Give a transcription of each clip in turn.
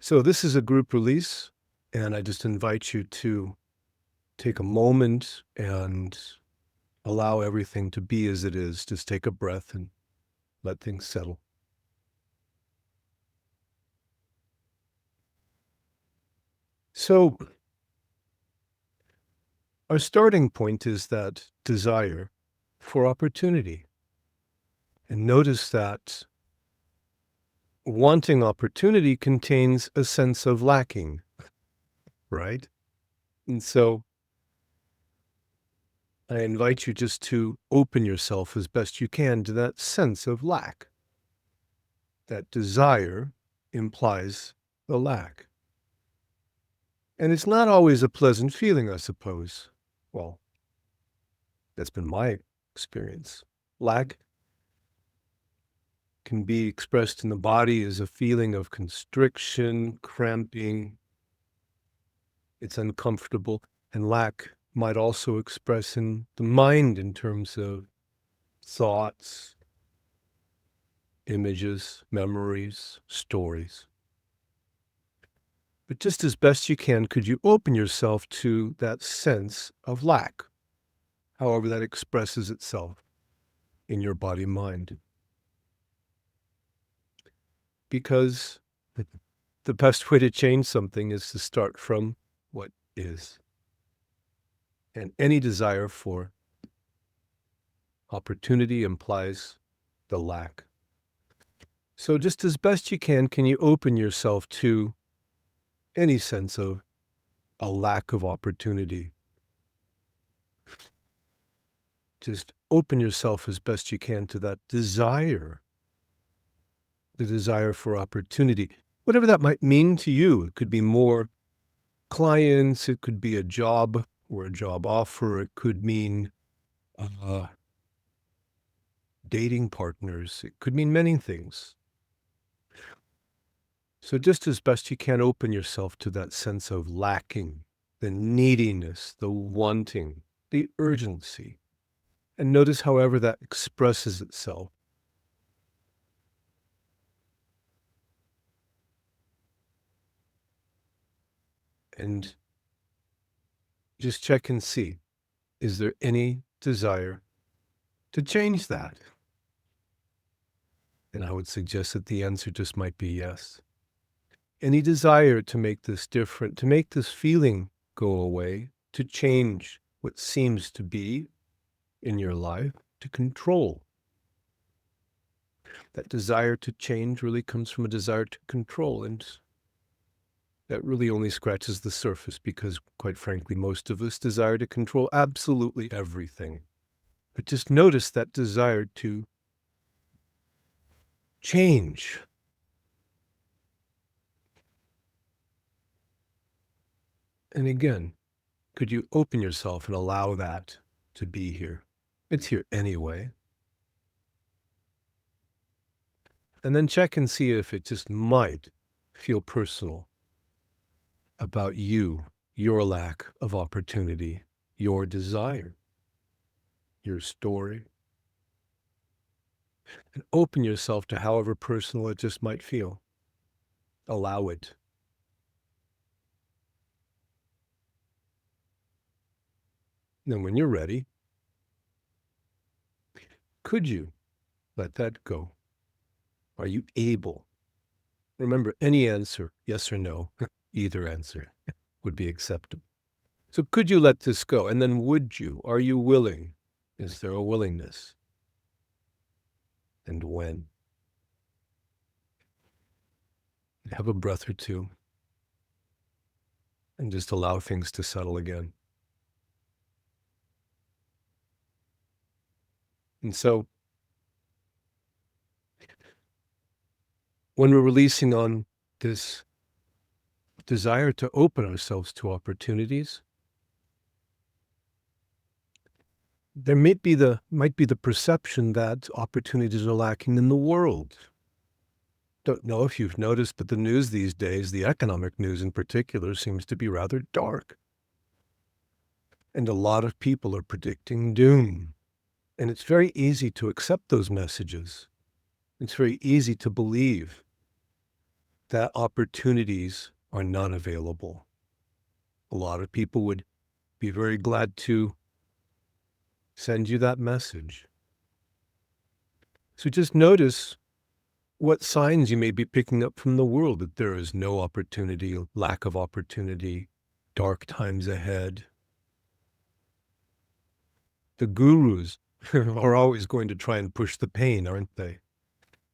So this is a group release, and I just invite you to take a moment and allow everything to be as it is. Just take a breath and let things settle. So our starting point is that desire for opportunity. And notice that wanting opportunity contains a sense of lacking, right? And so I invite you just to open yourself as best you can to that sense of lack. That desire implies the lack. And it's not always a pleasant feeling, I suppose. Well, that's been my experience. Lack can be expressed in the body as a feeling of constriction, cramping. It's uncomfortable. And lack might also express in the mind in terms of thoughts, images, memories, stories. But just as best you can, could you open yourself to that sense of lack, however that expresses itself in your body-mind? Because the best way to change something is to start from what is. And any desire for opportunity implies the lack. So just as best you can you open yourself to any sense of a lack of opportunity? Just open yourself as best you can to that desire, the desire for opportunity, whatever that might mean to you. It could be more clients, it could be a job or a job offer, it could mean dating partners, it could mean many things. So just as best you can, open yourself to that sense of lacking, the neediness, the wanting, the urgency. And notice however that expresses itself. And just check and see, is there any desire to change that? And I would suggest that the answer just might be yes. Any desire to make this different, to make this feeling go away, to change what seems to be in your life, to control. That desire to change really comes from a desire to control, and that really only scratches the surface because, quite frankly, most of us desire to control absolutely everything. But just notice that desire to change. And again, could you open yourself and allow that to be here? It's here anyway. And then check and see if it just might feel personal about you, your lack of opportunity, your desire, your story. And open yourself to however personal it just might feel. Allow it. Then when you're ready, could you let that go? Are you able? Remember, any answer, yes or no, either answer would be acceptable. So could you let this go? And then would you? Are you willing? Is there a willingness? And when? Have a breath or two and just allow things to settle again. And so when we're releasing on this desire to open ourselves to opportunities, there might be the perception that opportunities are lacking in the world. Don't know if you've noticed, but the news these days, the economic news in particular, seems to be rather dark. And a lot of people are predicting doom. And it's very easy to accept those messages. It's very easy to believe that opportunities are not available. A lot of people would be very glad to send you that message. So just notice what signs you may be picking up from the world that there is no opportunity, lack of opportunity, dark times ahead. The gurus are always going to try and push the pain, aren't they?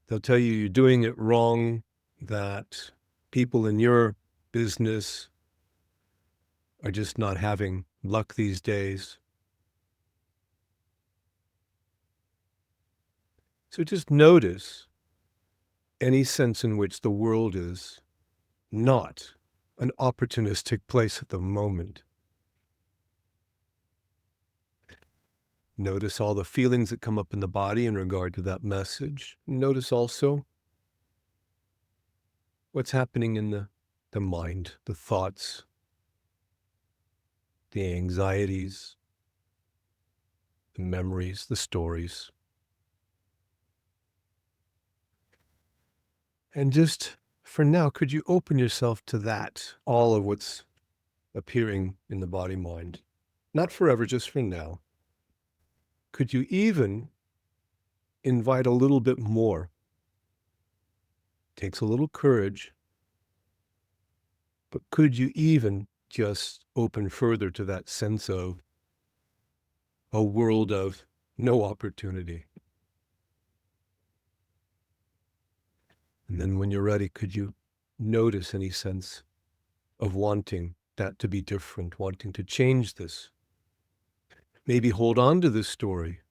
They'll tell you you're doing it wrong, that people in your business are just not having luck these days. So just notice any sense in which the world is not an opportunistic place at the moment. Notice all the feelings that come up in the body in regard to that message. Notice also what's happening in the mind, the thoughts, the anxieties, the memories, the stories. And just for now, could you open yourself to that, all of what's appearing in the body mind? Not forever, just for now. Could you even invite a little bit more? Takes a little courage, but could you even just open further to that sense of a world of no opportunity? And then when you're ready, could you notice any sense of wanting that to be different, wanting to change this? Maybe hold on to this story.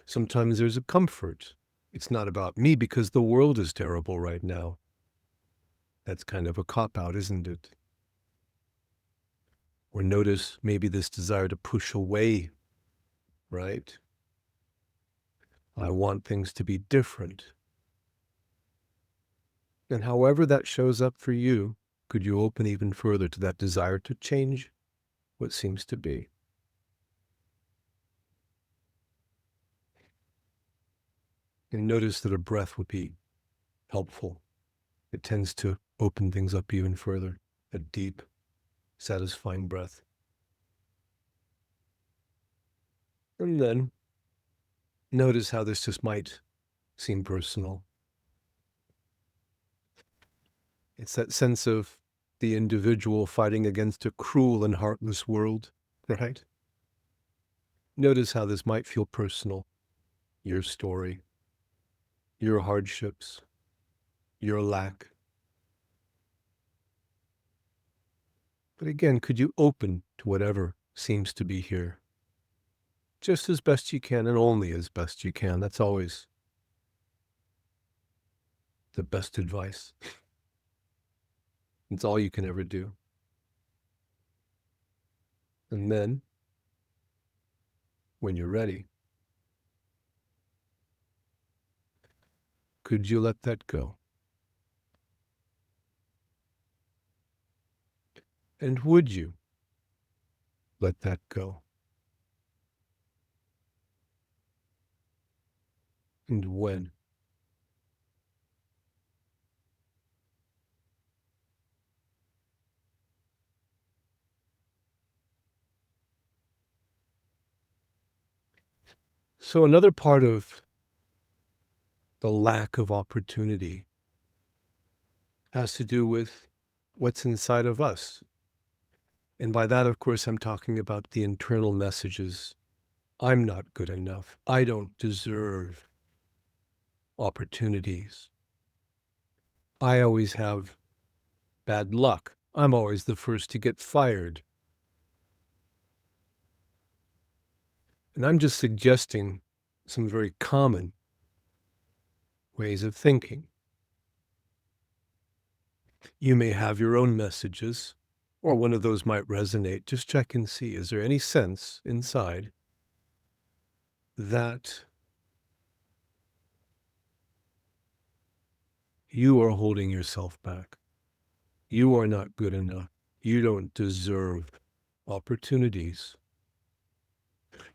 Sometimes there's a comfort. It's not about me because the world is terrible right now. That's kind of a cop-out, isn't it? Or notice maybe this desire to push away, right? I want things to be different. And however that shows up for you, could you open even further to that desire to change what seems to be? And notice that a breath would be helpful. It tends to open things up even further. A deep, satisfying breath. And then notice how this just might seem personal. It's that sense of the individual fighting against a cruel and heartless world, right? Notice how this might feel personal. Your story, your hardships, your lack. But again, could you open to whatever seems to be here? Just as best you can and only as best you can. That's always the best advice. It's all you can ever do. And then, when you're ready, could you let that go? And would you let that go? And when? So another part of the lack of opportunity has to do with what's inside of us. And by that, of course, I'm talking about the internal messages. I'm not good enough. I don't deserve opportunities. I always have bad luck. I'm always the first to get fired. And I'm just suggesting some very common ways of thinking. You may have your own messages, or one of those might resonate. Just check and see, is there any sense inside that you are holding yourself back? You are not good enough. You don't deserve opportunities.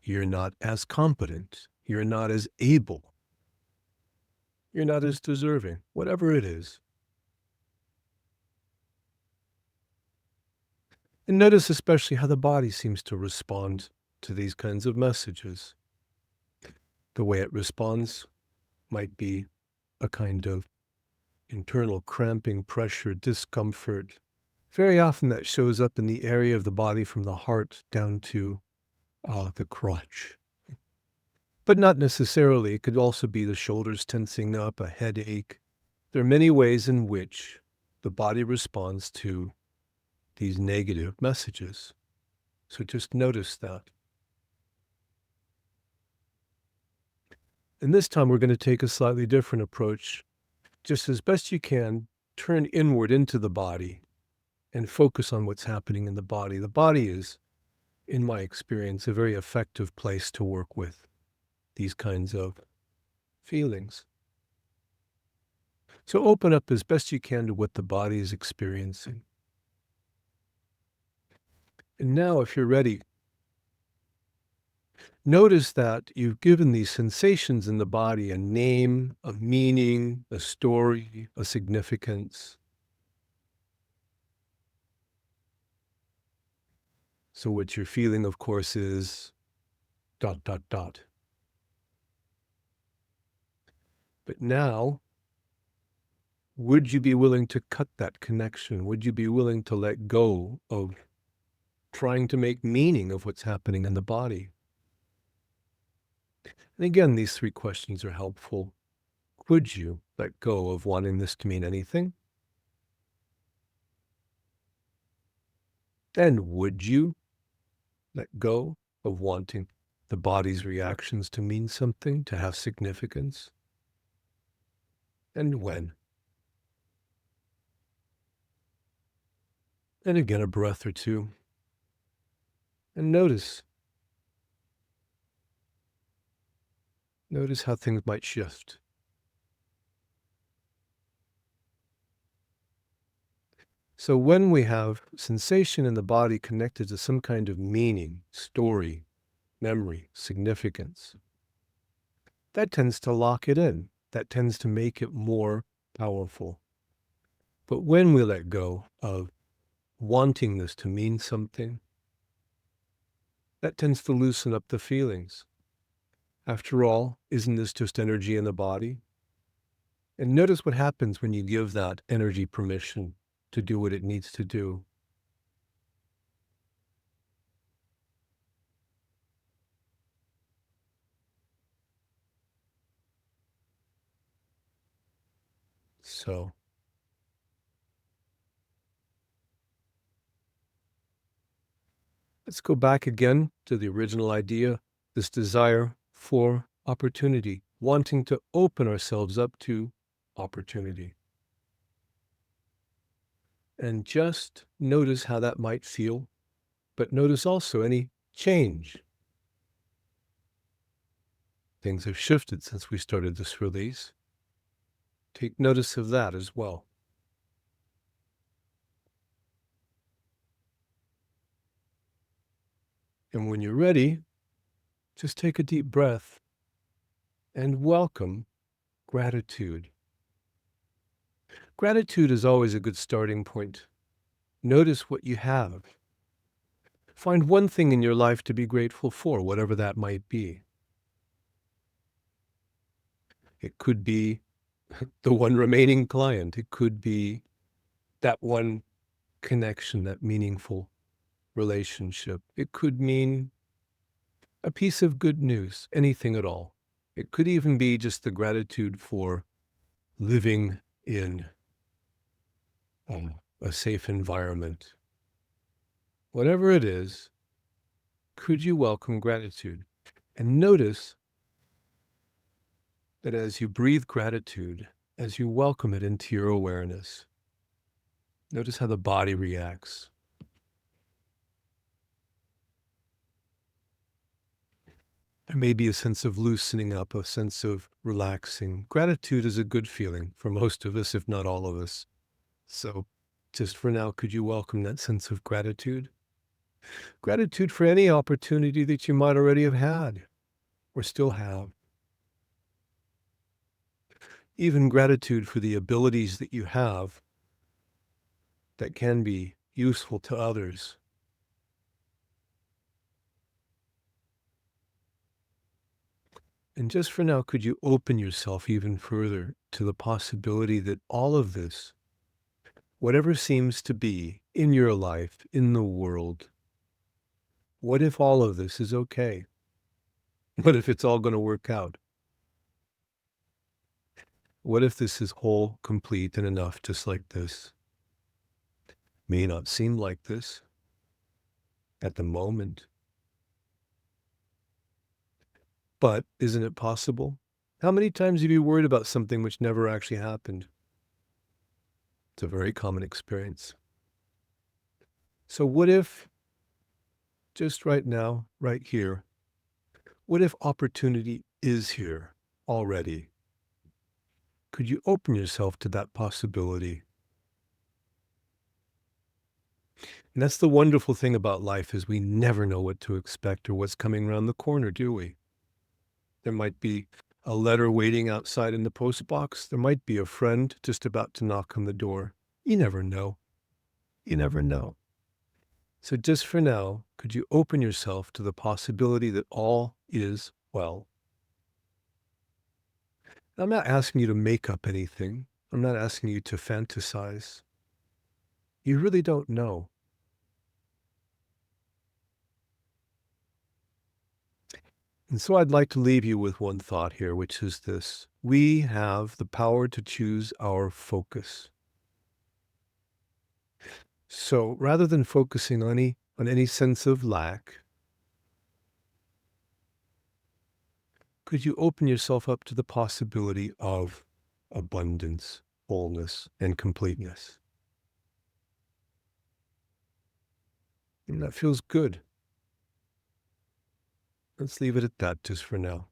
You're not as competent. You're not as able. You're not as deserving, whatever it is. And notice especially how the body seems to respond to these kinds of messages. The way it responds might be a kind of internal cramping, pressure, discomfort. Very often that shows up in the area of the body from the heart down to the crotch. But not necessarily. It could also be the shoulders tensing up, a headache. There are many ways in which the body responds to these negative messages. So just notice that. And this time we're going to take a slightly different approach. Just as best you can, turn inward into the body and focus on what's happening in the body. The body is, in my experience, a very effective place to work with these kinds of feelings. So open up as best you can to what the body is experiencing. And now, if you're ready, notice that you've given these sensations in the body a name, a meaning, a story, a significance. So what you're feeling, of course, is ... But now, would you be willing to cut that connection? Would you be willing to let go of trying to make meaning of what's happening in the body? And again, these three questions are helpful. Would you let go of wanting this to mean anything? And would you let go of wanting the body's reactions to mean something, to have significance? And when? And again, a breath or two. And notice how things might shift. So when we have sensation in the body connected to some kind of meaning, story, memory, significance, that tends to lock it in. That tends to make it more powerful. But when we let go of wanting this to mean something, that tends to loosen up the feelings. After all, isn't this just energy in the body? And notice what happens when you give that energy permission to do what it needs to do. So let's go back again to the original idea, this desire for opportunity, wanting to open ourselves up to opportunity. And just notice how that might feel, but notice also any change. Things have shifted since we started this release. Take notice of that as well. And when you're ready, just take a deep breath and welcome gratitude. Gratitude is always a good starting point. Notice what you have. Find one thing in your life to be grateful for, whatever that might be. It could be the one remaining client. It could be that one connection, that meaningful relationship. It could mean a piece of good news, anything at all. It could even be just the gratitude for living in a safe environment. Whatever it is, could you welcome gratitude? And notice that as you breathe gratitude, as you welcome it into your awareness, notice how the body reacts. There may be a sense of loosening up, a sense of relaxing. Gratitude is a good feeling for most of us, if not all of us. So just for now, could you welcome that sense of gratitude? Gratitude for any opportunity that you might already have had or still have. even gratitude for the abilities that you have that can be useful to others. And just for now, could you open yourself even further to the possibility that all of this, whatever seems to be in your life, in the world, what if all of this is okay? What if it's all going to work out? What if this is whole, complete, and enough just like this? May not seem like this at the moment, but isn't it possible? How many times have you worried about something which never actually happened? It's a very common experience. So what if, just right now, right here, what if opportunity is here already? Could you open yourself to that possibility? And that's the wonderful thing about life is we never know what to expect or what's coming around the corner, do we? There might be a letter waiting outside in the post box. There might be a friend just about to knock on the door. You never know. You never know. So just for now, could you open yourself to the possibility that all is well? I'm not asking you to make up anything. I'm not asking you to fantasize. You really don't know. And so I'd like to leave you with one thought here, which is this. We have the power to choose our focus. So rather than focusing on any sense of lack, could you open yourself up to the possibility of abundance, wholeness, and completeness? And that feels good. Let's leave it at that just for now.